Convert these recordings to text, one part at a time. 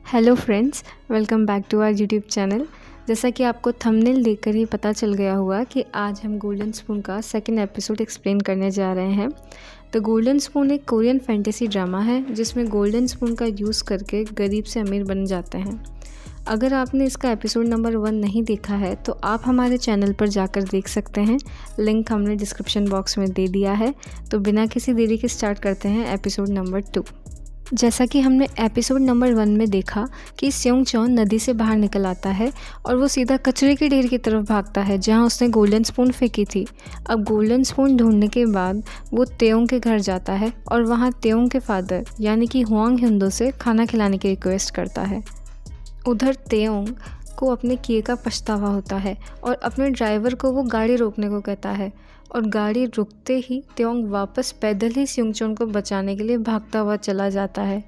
Hello friends, welcome back to our YouTube channel. जैसा कि आपको थंबनेल देखकर ही पता चल गया होगा कि आज हम गोल्डन स्पून का सेकंड एपिसोड एक्सप्लेन करने जा रहे हैं। तो गोल्डन स्पून एक कोरियन फैंटेसी ड्रामा है जिसमें गोल्डन स्पून का यूज़ करके गरीब से अमीर बन जाते हैं। अगर आपने इसका एपिसोड नंबर 1 नहीं देखा है तो आप हमारे चैनल पर जाकर देख सकते हैं। लिंक हमने डिस्क्रिप्शन बॉक्स में दे दिया है। तो बिना किसी देरी के स्टार्ट करते हैं एपिसोड नंबर 2। जैसा कि हमने एपिसोड नंबर 1 में देखा कि स्योंग चॉन नदी से बाहर निकल आता है और वो सीधा कचरे के ढेर की तरफ भागता है जहां उसने गोल्डन स्पून फेंकी थी। अब गोल्डन स्पून ढूंढने के बाद वो तेयोंग के घर जाता है और वहां तेयोंग के फादर यानी कि हुआंग ह्युंदो से खाना खिलाने की रिक्वेस्ट करता है। उधर तेयोंग को अपने किए का पछतावा होता है और अपने ड्राइवर को वो गाड़ी रोकने को कहता है और गाड़ी रुकते ही तेयोंग वापस पैदल ही स्योंगचॉन को बचाने के लिए भागता हुआ चला जाता है।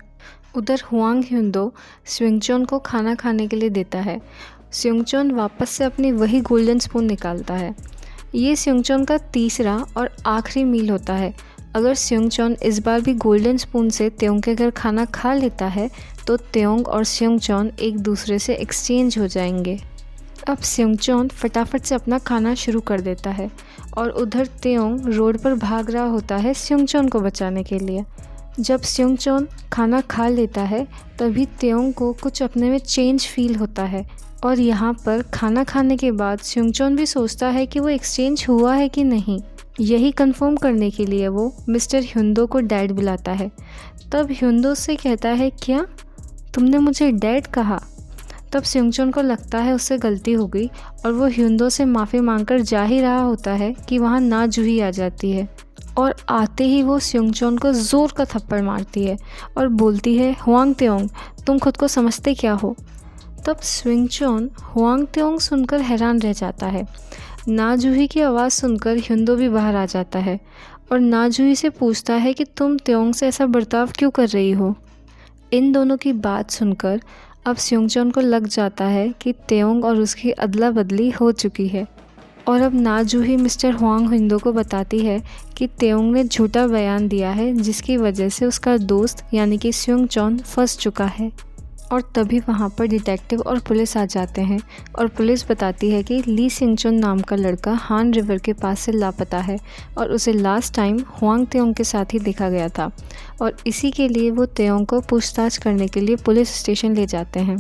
उधर हुआंग ह्युंदो स्योंगचॉन को खाना खाने के लिए देता है। स्योंगचॉन वापस से अपनी वही गोल्डन स्पून निकालता है। ये स्योंगचॉन का तीसरा और आखिरी मील होता है। अगर स्योंगचॉन इस बार भी गोल्डन स्पून से तेयोंग के घर खाना खा लेता है तो तेयोंग और स्योंगचॉन एक दूसरे से एक्सचेंज हो जाएंगे। अब स्योंगचॉन फटाफट से अपना खाना शुरू कर देता है और उधर तेयोंग रोड पर भाग रहा होता है स्योंगचॉन को बचाने के लिए। जब स्योंगचॉन खाना खा लेता है तभी तेयोंग को कुछ अपने में चेंज फील होता है और यहाँ पर खाना खाने के बाद स्योंगचॉन भी सोचता है कि वो एक्सचेंज हुआ है कि नहीं। यही कंफर्म करने के लिए वो मिस्टर ह्युंदो को डैड बुलाता है। तब ह्युंदो से कहता है, क्या तुमने मुझे डैड कहा? तब स्योंगचॉन को लगता है उससे गलती हो गई और वो ह्युंदो से माफ़ी मांगकर जा ही रहा होता है कि वहाँ ना जूही आ जाती है और आते ही वो स्योंगचॉन को ज़ोर का थप्पड़ मारती है और बोलती है, हुआंग तेयोंग तुम खुद को समझते क्या हो? तब स्योंगचॉन हुआंग तेयोंग सुनकर हैरान रह जाता है। ना जूही की आवाज़ सुनकर ह्युंदो भी बाहर आ जाता है और ना जूही से पूछता है कि तुम तेयोंग से ऐसा बर्ताव क्यों कर रही हो। इन दोनों की बात सुनकर अब स्योंगचॉन को लग जाता है कि तेयोंग और उसकी अदला बदली हो चुकी है और अब ना जूही मिस्टर हुआंग ह्युंदो को बताती है कि तेयोंग ने झूठा बयान दिया है जिसकी वजह से उसका दोस्त यानी कि स्योंगचॉन फंस चुका है। और तभी वहाँ पर डिटेक्टिव और पुलिस आ जाते हैं और पुलिस बताती है कि ली स्योंगचॉन नाम का लड़का हान रिवर के पास से लापता है और उसे लास्ट टाइम हुआंग तेयोंग के साथ ही देखा गया था और इसी के लिए वो तेयोंग को पूछताछ करने के लिए पुलिस स्टेशन ले जाते हैं।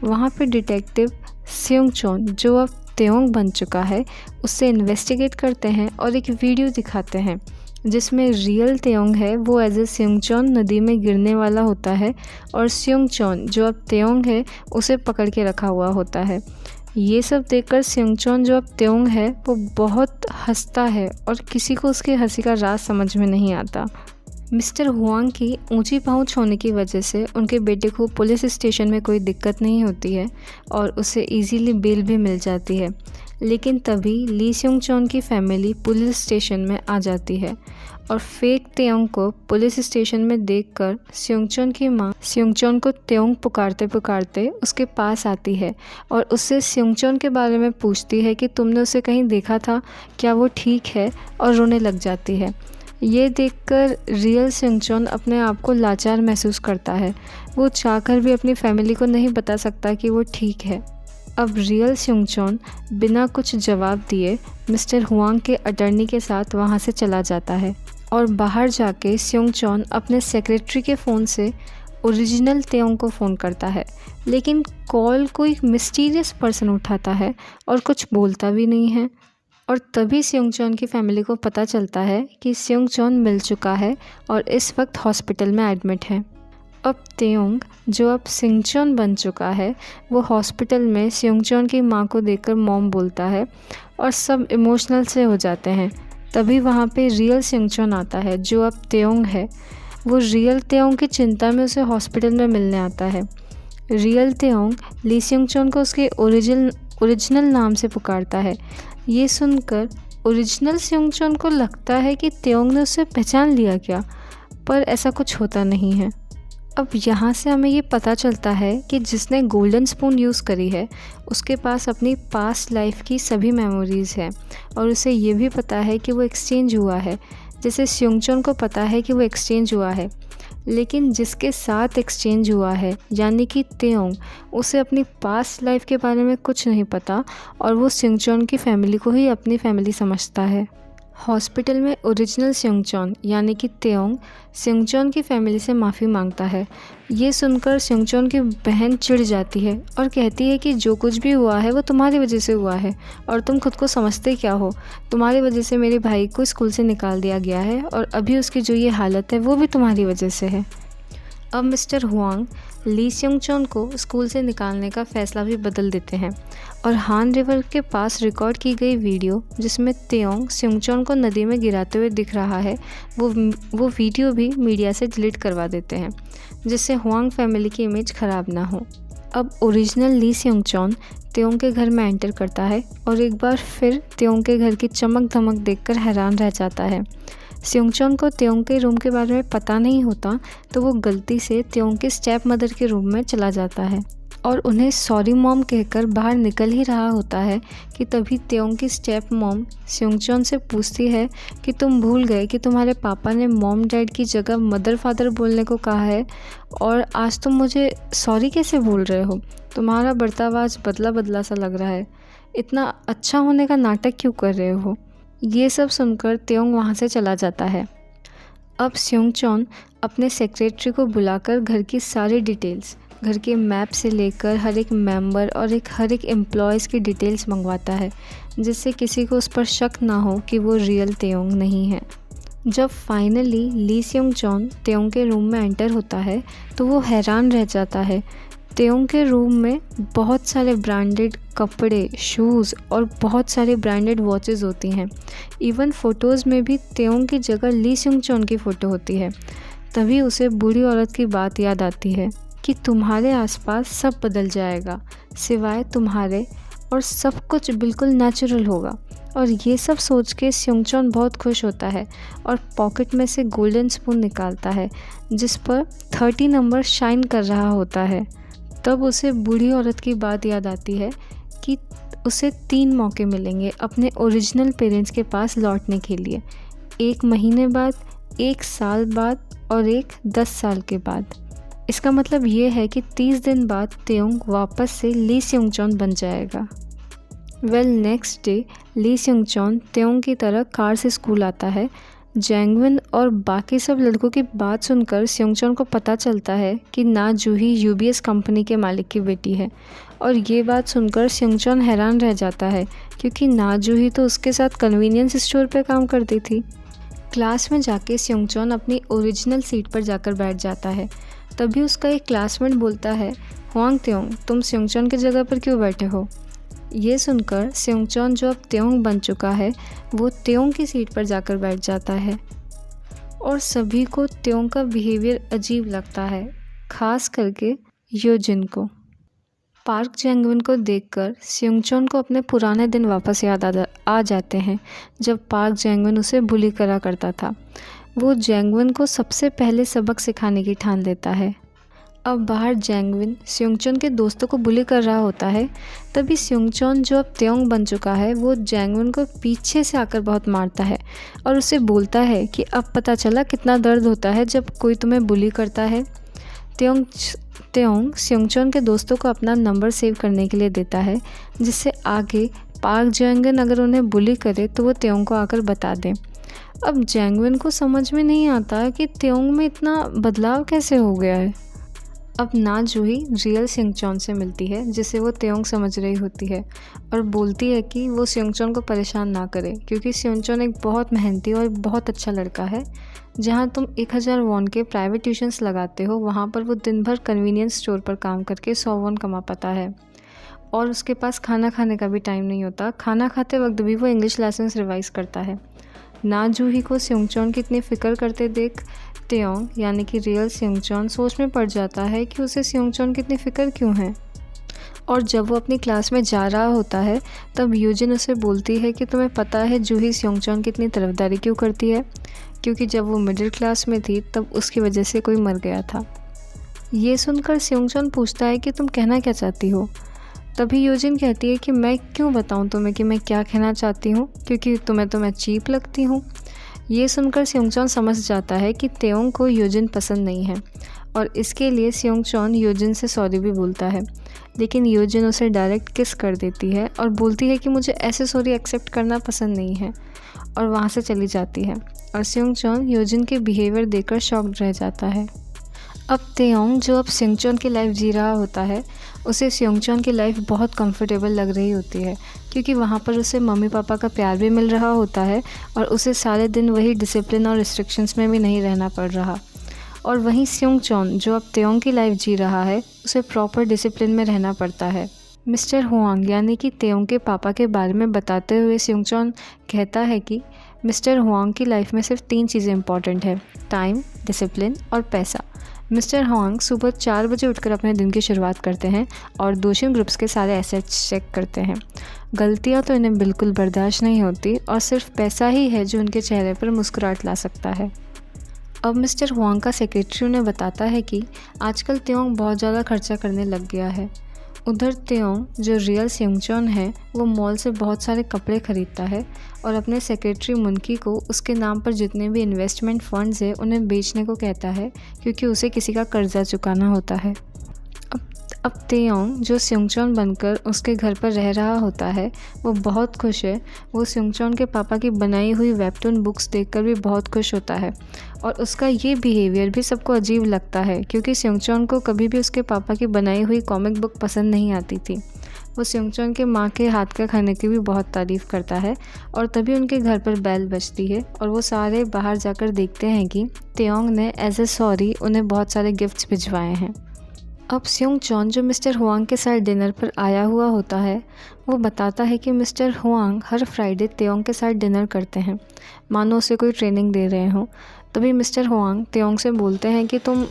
वहाँ पर डिटेक्टिव स्योंगचॉन जो अब तेयोंग बन चुका है उससे इन्वेस्टिगेट करते हैं और एक वीडियो दिखाते हैं जिसमें रियल तेयोंग है वो एज ए स्योंगचॉन नदी में गिरने वाला होता है और स्योंगचॉन जो अब तेयोंग है उसे पकड़ के रखा हुआ होता है। ये सब देखकर स्योंगचॉन जो अब तेयोंग है वो बहुत हंसता है और किसी को उसकी हंसी का राज समझ में नहीं आता। मिस्टर हुआंग की ऊंची पहुंच होने की वजह से उनके बेटे को पुलिस स्टेशन में कोई दिक्कत नहीं होती है और उसे इजीली बेल भी मिल जाती है। लेकिन तभी ली स्योंगचॉन की फैमिली पुलिस स्टेशन में आ जाती है और फेक तेयोंग को पुलिस स्टेशन में देखकर स्योंगचॉन की माँ स्योंगचॉन को तेयोंग पुकारते पुकारते उसके पास आती है और उससे स्योंगचॉन के बारे में पूछती है कि तुमने उसे कहीं देखा था, क्या वो ठीक है, और रोने लग जाती है। ये देखकर रियल स्योंगचॉन अपने आप को लाचार महसूस करता है। वो चाहकर भी अपनी फैमिली को नहीं बता सकता कि वो ठीक है। अब रियल स्योंगचॉन बिना कुछ जवाब दिए मिस्टर हुआंग के अटर्नी के साथ वहाँ से चला जाता है और बाहर जाके स्योंगचॉन अपने सेक्रेटरी के फ़ोन से ओरिजिनल तेयोंग को फ़ोन करता है, लेकिन कॉल कोई मिस्टीरियस पर्सन उठाता है और कुछ बोलता भी नहीं है। और तभी स्योंगचॉन की फैमिली को पता चलता है कि स्योंगचॉन मिल चुका है और इस वक्त हॉस्पिटल में एडमिट है। अब तेयोंग जो अब स्योंगचॉन बन चुका है वो हॉस्पिटल में स्योंगचॉन की माँ को देखकर मॉम बोलता है और सब इमोशनल से हो जाते हैं। तभी वहाँ पे रियल स्योंगचॉन आता है जो अब तेयोंग है। वो रियल तेयोंग की चिंता में उसे हॉस्पिटल में मिलने आता है। रियल तेयोंग ली स्योंगचॉन को उसके ओरिजिनल नाम से पुकारता है। ये सुनकर ओरिजिनल स्योंगचॉन को लगता है कि तेयोंग ने उसे पहचान लिया क्या, पर ऐसा कुछ होता नहीं है। अब यहाँ से हमें ये पता चलता है कि जिसने गोल्डन स्पून यूज़ करी है उसके पास अपनी पास्ट लाइफ की सभी मेमोरीज़ हैं और उसे ये भी पता है कि वो एक्सचेंज हुआ है, जैसे स्योंगचॉन को पता है कि वो एक्सचेंज हुआ है। लेकिन जिसके साथ एक्सचेंज हुआ है यानी कि तेओंग, उसे अपनी पास्ट लाइफ के बारे में कुछ नहीं पता और वो सिंगचॉन की फैमिली को ही अपनी फैमिली समझता है। हॉस्पिटल में ओरिजिनल सिंगचॉन यानी कि तेओंग सिंगचॉन की फैमिली से माफ़ी मांगता है। ये सुनकर सिंगचॉन की बहन चिढ़ जाती है और कहती है कि जो कुछ भी हुआ है वो तुम्हारी वजह से हुआ है और तुम खुद को समझते क्या हो। तुम्हारी वजह से मेरे भाई को स्कूल से निकाल दिया गया है और अभी उसकी जो ये हालत है वो भी तुम्हारी वजह से है। अब मिस्टर हुआंग ली सिंगचॉन को स्कूल से निकालने का फ़ैसला भी बदल देते हैं और हान रिवर के पास रिकॉर्ड की गई वीडियो जिसमें तेओंग सिंगचॉन को नदी में गिराते हुए दिख रहा है वो वीडियो भी मीडिया से डिलीट करवा देते हैं, जिससे हुआंग फैमिली की इमेज ख़राब ना हो। अब ओरिजिनल ली सिंगचॉन तेओंग के घर में एंटर करता है और एक बार फिर तेओंग के घर की चमक धमक देखकर हैरान रह जाता है। सिंगचॉन को तेओंग के रूम के बारे में पता नहीं होता तो वो गलती से तेओंग के स्टेप मदर के रूम में चला जाता है और उन्हें सॉरी मॉम कहकर बाहर निकल ही रहा होता है कि तभी तेओंग की स्टेप मॉम सिंगचॉन से पूछती है कि तुम भूल गए कि तुम्हारे पापा ने मॉम डैड की जगह मदर फादर बोलने को कहा है और आज तुम मुझे सॉरी कैसे बोल रहे हो। तुम्हारा बर्ताव आज बदला बदला सा लग रहा है। इतना अच्छा होने का नाटक क्यों कर रहे हो। ये सब सुनकर तेओंग वहाँ से चला जाता है। अब सिंगचॉन अपने सेक्रेटरी को बुलाकर घर की सारी डिटेल्स, घर के मैप से लेकर हर एक मेंबर और हर एक एम्प्लॉयज़ की डिटेल्स मंगवाता है, जिससे किसी को उस पर शक ना हो कि वो रियल तेओंग नहीं है। जब फाइनली ली सिंगचॉन तेओंग के रूम में एंटर होता है तो वो हैरान रह जाता है। तेओंग के रूम में बहुत सारे ब्रांडेड कपड़े, शूज़ और बहुत सारे ब्रांडेड वॉचेस होती हैं। इवन फ़ोटोज़ में भी तेओंग की जगह ली सिंगचॉन की फ़ोटो होती है। तभी उसे बूढ़ी औरत की बात याद आती है कि तुम्हारे आसपास सब बदल जाएगा सिवाय तुम्हारे और सब कुछ बिल्कुल नेचुरल होगा। और ये सब सोच के सिंगचॉन बहुत खुश होता है और पॉकेट में से गोल्डन स्पून निकालता है जिस पर 30 नंबर शाइन कर रहा होता है। तब उसे बूढ़ी औरत की बात याद आती है कि उसे 3 मौके मिलेंगे अपने ओरिजिनल पेरेंट्स के पास लौटने के लिए, 1 महीने बाद, 1 साल बाद और 10 साल के बाद। इसका मतलब ये है कि 30 दिन बाद तेओंग वापस से ली सिंगचॉन बन जाएगा। नेक्स्ट डे ली सिंगचॉन तेओंग की तरह कार से स्कूल आता है। जैंगविन और बाकी सब लड़कों की बात सुनकर सिंगचॉन को पता चलता है कि ना जूही यूबीएस कंपनी के मालिक की बेटी है और ये बात सुनकर सिंगचॉन हैरान रह जाता है क्योंकि ना जूही तो उसके साथ कन्वीनियंस स्टोर पर काम करती थी। क्लास में जाके सिंगचॉन अपनी ओरिजिनल सीट पर जाकर बैठ जाता है। तभी उसका एक क्लासमेट बोलता है, हुआंग तेओंग, तुम सिंगचॉन की जगह पर क्यों बैठे हो। ये सुनकर सिंगचॉन जो अब तेओंग बन चुका है वो तेओंग की सीट पर जाकर बैठ जाता है और सभी को तेओंग का बिहेवियर अजीब लगता है, खास करके योजिन को। पार्क जैंगविन को देखकर सिंगचॉन को अपने पुराने दिन वापस याद आ जाते हैं जब पार्क जैंगविन उसे बुली करा करता था। वो जैंगविन को सबसे पहले सबक सिखाने की ठान लेता है। अब बाहर जैंगविन सिंगचॉन के दोस्तों को बुली कर रहा होता है। तभी सिंगचॉन जो अब तेओंग बन चुका है वो जैंगविन को पीछे से आकर बहुत मारता है और उसे बोलता है कि अब पता चला कितना दर्द होता है जब कोई तुम्हें बुली करता है। तेओंग सिंगचॉन के दोस्तों को अपना नंबर सेव करने के लिए देता है जिससे आगे पार्क जैंगविन अगर उन्हें बुली करे तो वो तेओंग को आकर बता दें। अब जैंगविन को समझ में नहीं आता कि तेओंग में इतना बदलाव कैसे हो गया है। अब ना जूही रियल सिंगचॉन से मिलती है जिसे वो तेओंग समझ रही होती है और बोलती है कि वो सिंगचॉन को परेशान ना करे क्योंकि सिंगचॉन एक बहुत मेहनती और बहुत अच्छा लड़का है। जहाँ तुम 1000 वॉन के प्राइवेट ट्यूशन्स लगाते हो वहाँ पर वो दिन भर कन्वीनियंस स्टोर पर काम करके 100 वॉन कमा पाता है और उसके पास खाना खाने का भी टाइम नहीं होता। खाना खाते वक्त भी वो इंग्लिश लेसन्स रिवाइज़ करता है। ना जूही को सिंगचॉन की इतनी फ़िक्र करते देख तेओंग यानी कि रियल सिंगचॉन सोच में पड़ जाता है कि उसे सिंगचॉन की इतनी फ़िक्र क्यों है। और जब वो अपनी क्लास में जा रहा होता है तब यूजिन उसे बोलती है कि तुम्हें पता है जूही सिंगचॉन की इतनी तरफदारी क्यों करती है, क्योंकि जब वो मिडिल क्लास में थी तब उसकी वजह से कोई मर गया था। ये सुनकर सिंगचॉन पूछता है कि तुम कहना क्या चाहती हो। तभी यूजिन कहती है कि मैं क्यों बताऊं तुम्हें कि मैं क्या कहना चाहती हूँ, क्योंकि तुम्हें तो मैं चीप लगती हूँ। ये सुनकर स्योंगचॉन समझ जाता है कि तेओंग को योजिन पसंद नहीं है और इसके लिए स्योंगचॉन योजिन से सॉरी भी बोलता है, लेकिन योजिन उसे डायरेक्ट किस कर देती है और बोलती है कि मुझे ऐसे सॉरी एक्सेप्ट करना पसंद नहीं है, और वहाँ से चली जाती है। और स्योंगचॉन योजिन के बिहेवियर देखकर शॉक्ड रह जाता है। अब तेओंग जो अब स्योंगचॉन की लाइफ जी रहा होता है, उसे स्योंगचॉन की लाइफ बहुत कंफर्टेबल लग रही होती है, क्योंकि वहाँ पर उसे मम्मी पापा का प्यार भी मिल रहा होता है और उसे सारे दिन वही डिसिप्लिन और रिस्ट्रिक्शंस में भी नहीं रहना पड़ रहा। और वहीं स्योंगचॉन जो अब तेओंग की लाइफ जी रहा है, उसे प्रॉपर डिसिप्लिन में रहना पड़ता है। मिस्टर हुआंग यानी कि तेओंग के पापा के बारे में बताते हुए स्योंगचॉन कहता है कि मिस्टर हुआंग की लाइफ में सिर्फ 3 चीज़ें इंपॉर्टेंट है, टाइम, डिसिप्लिन और पैसा। मिस्टर हुआंग सुबह 4 बजे उठकर अपने दिन की शुरुआत करते हैं और दोषियों ग्रुप्स के सारे एसेट्स चेक करते हैं। गलतियां तो इन्हें बिल्कुल बर्दाश्त नहीं होती और सिर्फ पैसा ही है जो उनके चेहरे पर मुस्कुराहट ला सकता है। अब मिस्टर हुआंग का सेक्रेटरी उन्हें बताता है कि आजकल तेओंग बहुत ज़्यादा खर्चा करने लग गया है। उधर तेओंग जो रियल स्योंगचॉन है, वो मॉल से बहुत सारे कपड़े खरीदता है और अपने सेक्रेटरी मुनकी को उसके नाम पर जितने भी इन्वेस्टमेंट फंड्स हैं उन्हें बेचने को कहता है, क्योंकि उसे किसी का कर्जा चुकाना होता है। अब तेओंग जो स्योंगचॉन बनकर उसके घर पर रह रहा होता है, वो बहुत खुश है। वो स्योंगचॉन के पापा की बनाई हुई वेबटून बुक्स देखकर भी बहुत खुश होता है और उसका ये बिहेवियर भी सबको अजीब लगता है, क्योंकि स्योंगचॉन को कभी भी उसके पापा की बनाई हुई कॉमिक बुक पसंद नहीं आती थी। वो स्योंगचॉन के माँ के हाथ का खाने की भी बहुत तारीफ़ करता है और तभी उनके घर पर बेल बजती है और वो सारे बाहर जाकर देखते हैं कि तेओंग ने एज ए सॉरी उन्हें बहुत सारे गिफ्ट्स भिजवाए हैं। अब स्योंगचॉन जो मिस्टर हुआंग के साथ डिनर पर आया हुआ होता है, वो बताता है कि मिस्टर हुआंग हर फ्राइडे तेओंग के साथ डिनर करते हैं, मानो उसे कोई ट्रेनिंग दे रहे हों। तभी मिस्टर हुआंग तेओंग से बोलते हैं कि तुम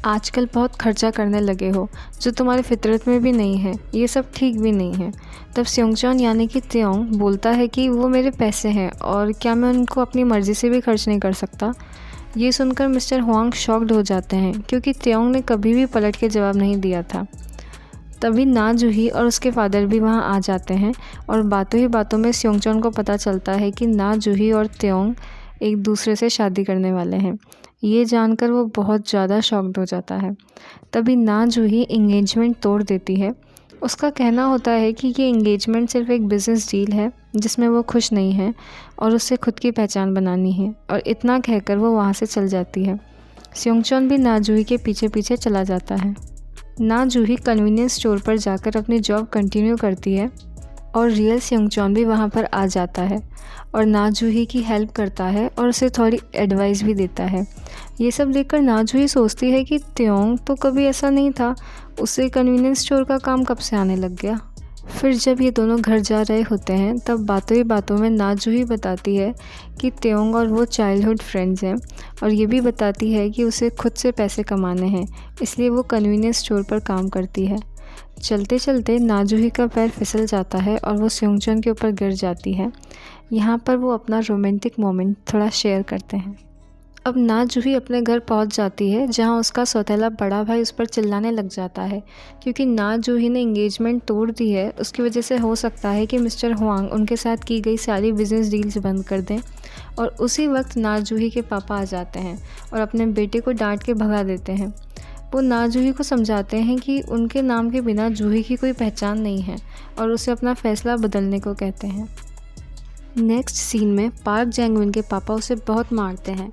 आजकल बहुत खर्चा करने लगे हो, जो तुम्हारी फितरत में भी नहीं है, ये सब ठीक भी नहीं है। तब स्योंगचॉन यानी कि तेओंग बोलता है कि वो मेरे पैसे हैं और क्या मैं उनको अपनी मर्ज़ी से भी खर्च नहीं कर सकता। ये सुनकर मिस्टर हुआंग शॉक्ड हो जाते हैं, क्योंकि तेओंग ने कभी भी पलट के जवाब नहीं दिया था। तभी ना जूही और उसके फादर भी वहाँ आ जाते हैं और बातों ही बातों में स्योंगचॉन को पता चलता है कि ना जूही और तेओंग एक दूसरे से शादी करने वाले हैं। ये जानकर वो बहुत ज़्यादा शॉक्ड हो जाता है। तभी ना जूही इंगेजमेंट तोड़ देती है। उसका कहना होता है कि ये इंगेजमेंट सिर्फ एक बिज़नेस डील है जिसमें वो खुश नहीं है और उसे खुद की पहचान बनानी है, और इतना कहकर वो वहाँ से चल जाती है। स्योंगचॉन भी ना जूही के पीछे पीछे चला जाता है। ना जूही कन्वीनियंस स्टोर पर जाकर अपनी जॉब कंटिन्यू करती है और रियल स्योंगचॉन भी वहाँ पर आ जाता है और ना जूही की हेल्प करता है और उसे थोड़ी एडवाइस भी देता है। ये सब देखकर ना जूही सोचती है कि तेओंग तो कभी ऐसा नहीं था, उसे कन्वीनियंस स्टोर का काम कब से आने लग गया। फिर जब ये दोनों घर जा रहे होते हैं, तब बातों ही बातों में ना जूही बताती है कि तेओंग और वो चाइल्डहुड फ्रेंड्स हैं, और ये भी बताती है कि उसे खुद से पैसे कमाने हैं, इसलिए वो कन्वीनियंस स्टोर पर काम करती है। चलते चलते ना जूही का पैर फिसल जाता है और वो स्योंगचॉन के ऊपर गिर जाती है। यहाँ पर वो अपना रोमांटिक मोमेंट थोड़ा शेयर करते हैं। अब ना जूही अपने घर पहुंच जाती है, जहां उसका सौतेला बड़ा भाई उस पर चिल्लाने लग जाता है, क्योंकि ना जूही ने एंगेजमेंट तोड़ दी है। उसकी वजह से हो सकता है कि मिस्टर हुआंग उनके साथ की गई सारी बिजनेस डील्स बंद कर दें। और उसी वक्त ना जूही के पापा आ जाते हैं और अपने बेटे को डांट के भगा देते हैं। वो ना जूही को समझाते हैं कि उनके नाम के बिना जूही की कोई पहचान नहीं है और उसे अपना फ़ैसला बदलने को कहते हैं। नेक्स्ट सीन में पार्क जैंगविन के पापा उसे बहुत मारते हैं,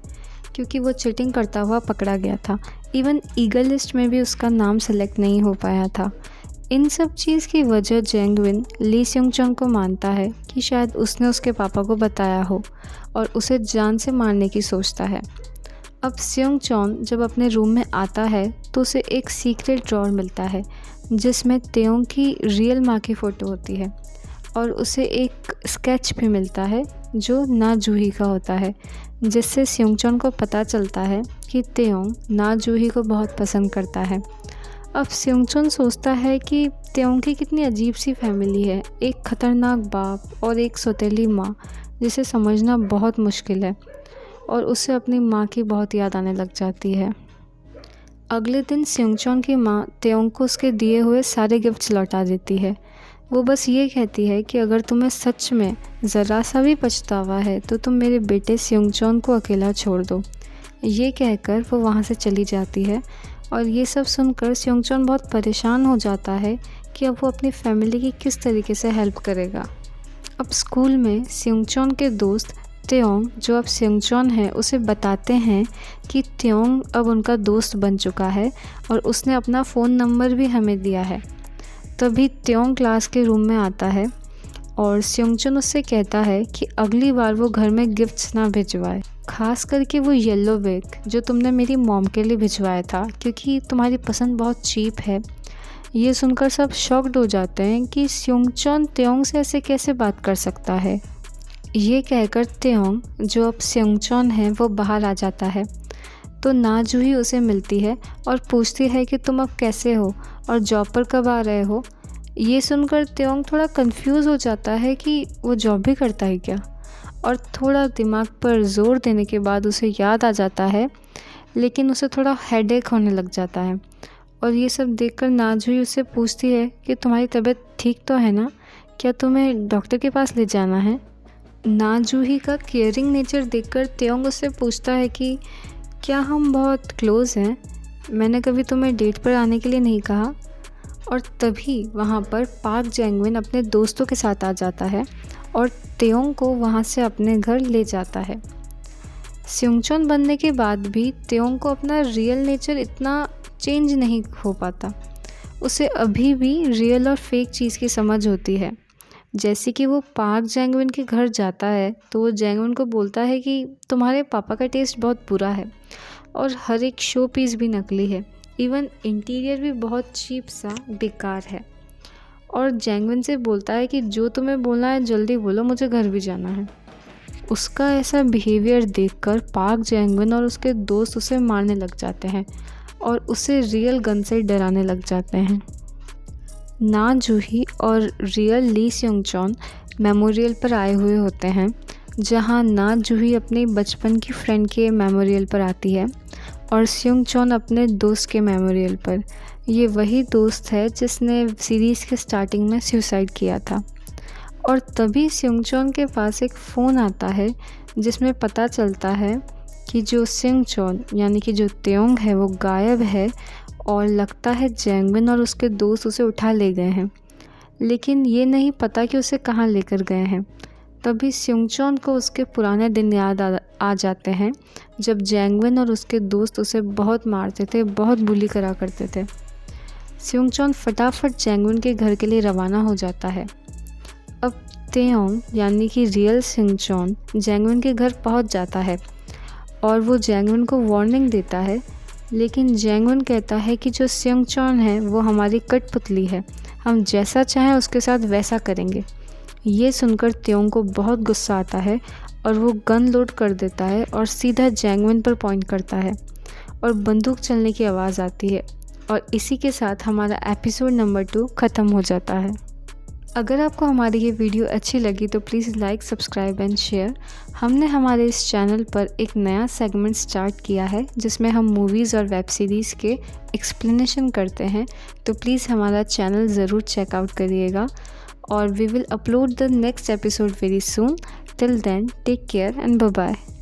क्योंकि वो चीटिंग करता हुआ पकड़ा गया था। इवन ईगल लिस्ट में भी उसका नाम सेलेक्ट नहीं हो पाया था। इन सब चीज़ की वजह जैंगविन ली स्योंगचॉन को मानता है कि शायद उसने उसके पापा को बताया हो और उसे जान से मारने की सोचता है। अब स्योंगचॉन जब अपने रूम में आता है तो उसे एक सीक्रेट ड्रॉअर मिलता है जिसमें तेओंग की रियल माँ की फ़ोटो होती है, और उसे एक स्केच भी मिलता है जो ना जूही का होता है, जिससे स्योंगचॉन को पता चलता है कि तेओंग ना जूही को बहुत पसंद करता है। अब स्योंगचॉन सोचता है कि तेओंग की कितनी अजीब सी फैमिली है, एक खतरनाक बाप और एक सौतेली माँ, जिसे समझना बहुत मुश्किल है, और उसे अपनी माँ की बहुत याद आने लग जाती है। अगले दिन स्योंगचॉन की माँ तेओंग को उसके दिए हुए सारे गिफ्ट्स लौटा देती है। वो बस ये कहती है कि अगर तुम्हें सच में ज़रा सा भी पछतावा है तो तुम मेरे बेटे स्योंगचॉन को अकेला छोड़ दो। ये कहकर वो वहाँ से चली जाती है और ये सब सुनकर स्योंगचॉन बहुत परेशान हो जाता है कि अब वो अपनी फैमिली की किस तरीके से हेल्प करेगा। अब स्कूल में स्योंगचॉन के दोस्त त्योंग, जो अब स्योंगचॉन है, उसे बताते हैं कि त्योंग अब उनका दोस्त बन चुका है और उसने अपना फ़ोन नंबर भी हमें दिया है। तभी त्योंग क्लास के रूम में आता है और स्योंगचॉन उससे कहता है कि अगली बार वो घर में गिफ्ट्स ना भिजवाए, ख़ास करके वो येलो बैग जो तुमने मेरी मॉम के लिए भिजवाया था, क्योंकि तुम्हारी पसंद बहुत चीप है। ये सुनकर सब शॉक्ड हो जाते हैं कि स्योंगचॉन त्योंग से ऐसे कैसे बात कर सकता है। ये कहकर त्योंग, जो अब स्योंगचॉन है, वो बाहर आ जाता है तो ना जूही उसे मिलती है और पूछती है कि तुम अब कैसे हो और जॉब पर कब आ रहे हो। ये सुनकर त्योंग थोड़ा कंफ्यूज हो जाता है कि वो जॉब भी करता है क्या, और थोड़ा दिमाग पर जोर देने के बाद उसे याद आ जाता है, लेकिन उसे थोड़ा हेडेक होने लग जाता है। और ये सब देखकर ना जूही उससे पूछती है कि तुम्हारी तबीयत ठीक तो है ना, क्या तुम्हें डॉक्टर के पास ले जाना है। ना जूही का केयरिंग नेचर देखकर त्योंग उससे पूछता है कि क्या हम बहुत क्लोज़ हैं, मैंने कभी तुम्हें डेट पर आने के लिए नहीं कहा। और तभी वहाँ पर पार्क जैंगविन अपने दोस्तों के साथ आ जाता है और त्योंग को वहाँ से अपने घर ले जाता है। स्योंगचॉन बनने के बाद भी त्योंग को अपना रियल नेचर इतना चेंज नहीं हो पाता। उसे अभी भी रियल और फेक चीज़ की समझ होती है। जैसे कि वो पार्क जैंगविन के घर जाता है तो वो जैंगविन को बोलता है कि तुम्हारे पापा का टेस्ट बहुत बुरा है और हर एक शो पीस भी नकली है, इवन इंटीरियर भी बहुत चीप सा बेकार है। और जैंगविन से बोलता है कि जो तुम्हें बोलना है जल्दी बोलो, मुझे घर भी जाना है। उसका ऐसा बिहेवियर देखकर पार्क जैंगविन और उसके दोस्त उसे मारने लग जाते हैं और उसे रियल गन से डराने लग जाते हैं। ना जूही और रियल ली स्योंगचॉन मेमोरियल पर आए हुए होते हैं, जहां ना जूही अपने बचपन की फ्रेंड के मेमोरियल पर आती है और स्योंगचॉन अपने दोस्त के मेमोरियल पर। ये वही दोस्त है जिसने सीरीज़ के स्टार्टिंग में सुसाइड किया था। और तभी स्योंगचॉन के पास एक फ़ोन आता है जिसमें पता चलता है कि जो स्योंगचॉन यानी कि जो त्योंग है वो गायब है और लगता है जैंगविन और उसके दोस्त उसे उठा ले गए हैं, लेकिन ये नहीं पता कि उसे कहाँ लेकर गए हैं। तभी स्योंगचॉन को उसके पुराने दिन याद आ जाते हैं जब जैंगविन और उसके दोस्त उसे बहुत मारते थे, बहुत बुली करा करते थे। स्योंगचॉन फटाफट जैंगविन के घर के लिए रवाना हो जाता है। अब त्योंग यानी कि रियल स्योंगचॉन जैंगविन के घर पहुंच जाता है और वो जैंगविन को वार्निंग देता है, लेकिन जैंगविन कहता है कि जो स्योंगचॉन है वो हमारी कठपुतली है, हम जैसा चाहें उसके साथ वैसा करेंगे। ये सुनकर त्योंग को बहुत गुस्सा आता है और वो गन लोड कर देता है और सीधा जैंगविन पर पॉइंट करता है और बंदूक चलने की आवाज़ आती है। और इसी के साथ हमारा एपिसोड नंबर 2 ख़त्म हो जाता है। अगर आपको हमारी ये वीडियो अच्छी लगी तो please like, subscribe and share. हमने हमारे इस चैनल पर एक नया सेगमेंट स्टार्ट किया है जिसमें हम मूवीज़ और वेब सीरीज़ के एक्सप्लेनेशन करते हैं, तो प्लीज़ हमारा चैनल ज़रूर चेकआउट करिएगा और we will upload the next episode very soon. Till then, take care and bye bye.